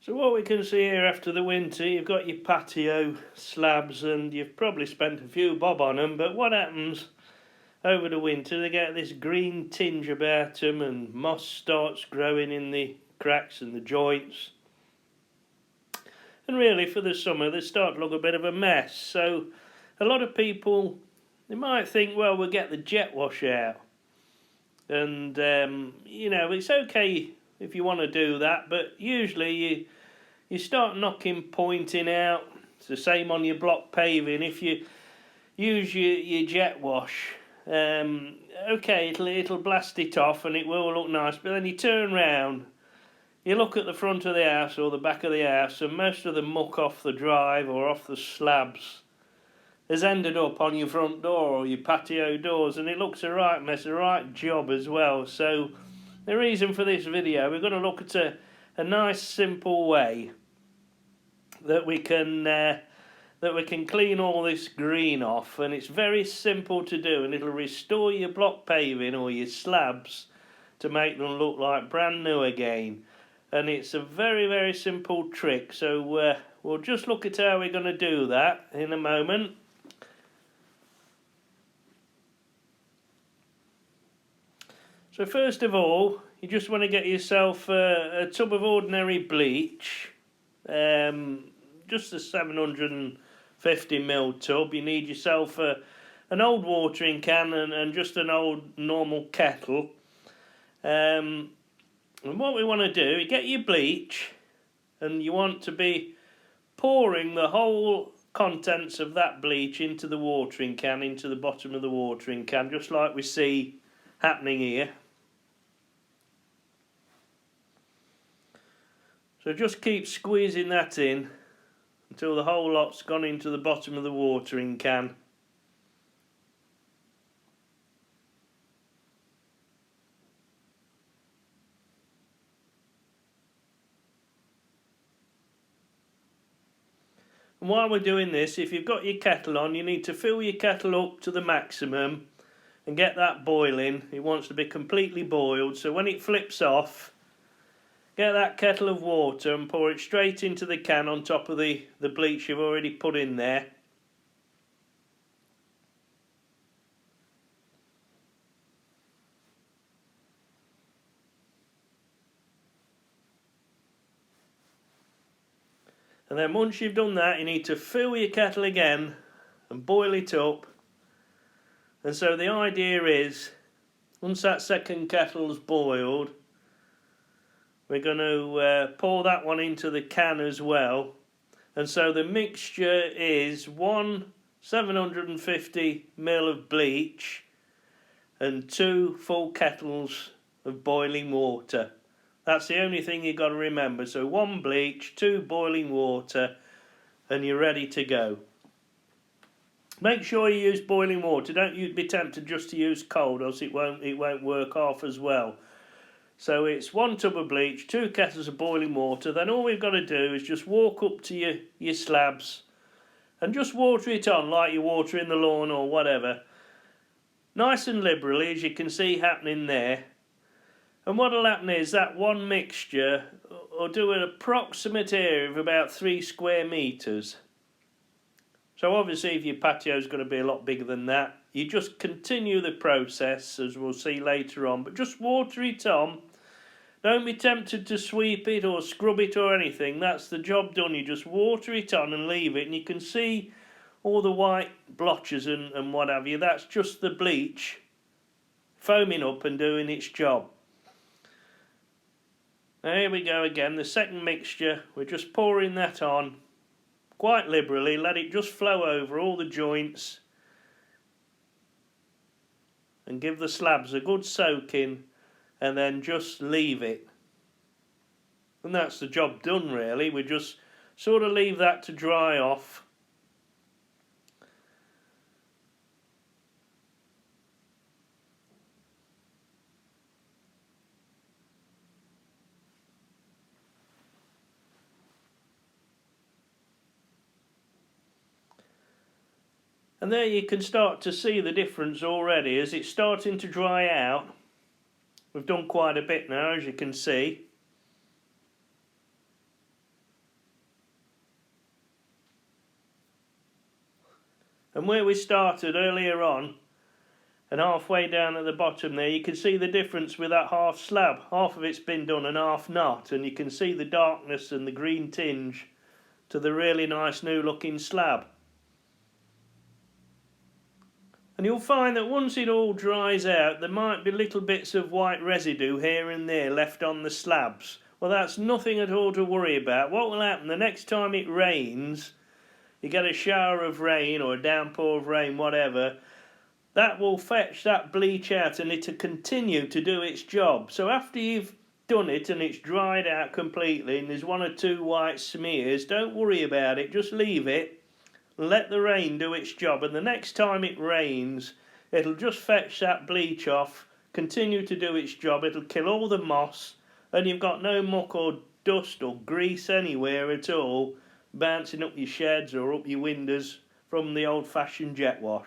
So what we can see here after the winter, you've got your patio slabs and you've probably spent a few bob on them, but what happens over the winter, they get this green tinge about them and moss starts growing in the cracks and the joints. And really for the summer they start to look a bit of a mess. So a lot of people, they might think, well, we'll get the jet wash out. And, you know, it's okay if you want to do that, but usually you start knocking pointing out. It's the same on your block paving. If you use your jet wash, okay, it'll blast it off and it will look nice, but then you turn round, you look at the front of the house or the back of the house, and most of the muck off the drive or off the slabs has ended up on your front door or your patio doors, and it looks a right mess, a right job as well. So the reason for this video, we're going to look at a nice simple way that we can clean all this green off, and it's very simple to do, and it'll restore your block paving or your slabs to make them look like brand new again. And it's a very, very simple trick, so we'll just look at how we're going to do that in a moment. So first of all, you just want to get yourself a tub of ordinary bleach, just a 750ml tub. You need yourself an old watering can and just an old normal kettle. And what we want to do, you get your bleach, and you want to be pouring the whole contents of that bleach into the watering can, into the bottom of the watering can, just like we see happening here. So just keep squeezing that in until the whole lot's gone into the bottom of the watering can. And while we're doing this, if you've got your kettle on, you need to fill your kettle up to the maximum and get that boiling. It wants to be completely boiled, so when it flips off, get that kettle of water and pour it straight into the can on top of the bleach you've already put in there. And then once you've done that, you need to fill your kettle again and boil it up. And so the idea is, once that second kettle's boiled, we're going to pour that one into the can as well. And so the mixture is 1 750ml of bleach and 2 full kettles of boiling water. That's the only thing you've got to remember. So 1 bleach, 2 boiling water, and you're ready to go. Make sure you use boiling water. Don't be tempted just to use cold, else it won't work off as well. So it's 1 tub of bleach, 2 kettles of boiling water. Then all we've got to do is just walk up to your slabs and just water it on like you're watering the lawn or whatever. Nice and liberally, as you can see happening there. And what will happen is that one mixture will do an approximate area of about 3 square metres. So obviously if your patio is going to be a lot bigger than that, you just continue the process, as we'll see later on, but just water it on. Don't be tempted to sweep it or scrub it or anything. That's the job done. You just water it on and leave it, and you can see all the white blotches and what have you. That's just the bleach foaming up and doing its job. Now here we go again, the second mixture. We're just pouring that on quite liberally. Let it just flow over all the joints and give the slabs a good soaking, and then just leave it. And that's the job done really. We just sort of leave that to dry off. And there you can start to see the difference already as it's starting to dry out. We've done quite a bit now, as you can see. And where we started earlier on, and halfway down at the bottom there, you can see the difference with that half slab. Half of it's been done and half not, and you can see the darkness and the green tinge to the really nice new looking slab. And you'll find that once it all dries out, there might be little bits of white residue here and there left on the slabs. Well, that's nothing at all to worry about. What will happen the next time it rains, you get a shower of rain or a downpour of rain, whatever, that will fetch that bleach out and it'll continue to do its job. So after you've done it and it's dried out completely and there's one or two white smears, don't worry about it, just leave it, let the rain do its job, and the next time it rains it'll just fetch that bleach off, continue to do its job, it'll kill all the moss, and you've got no muck or dust or grease anywhere at all bouncing up your sheds or up your windows from the old-fashioned jet wash.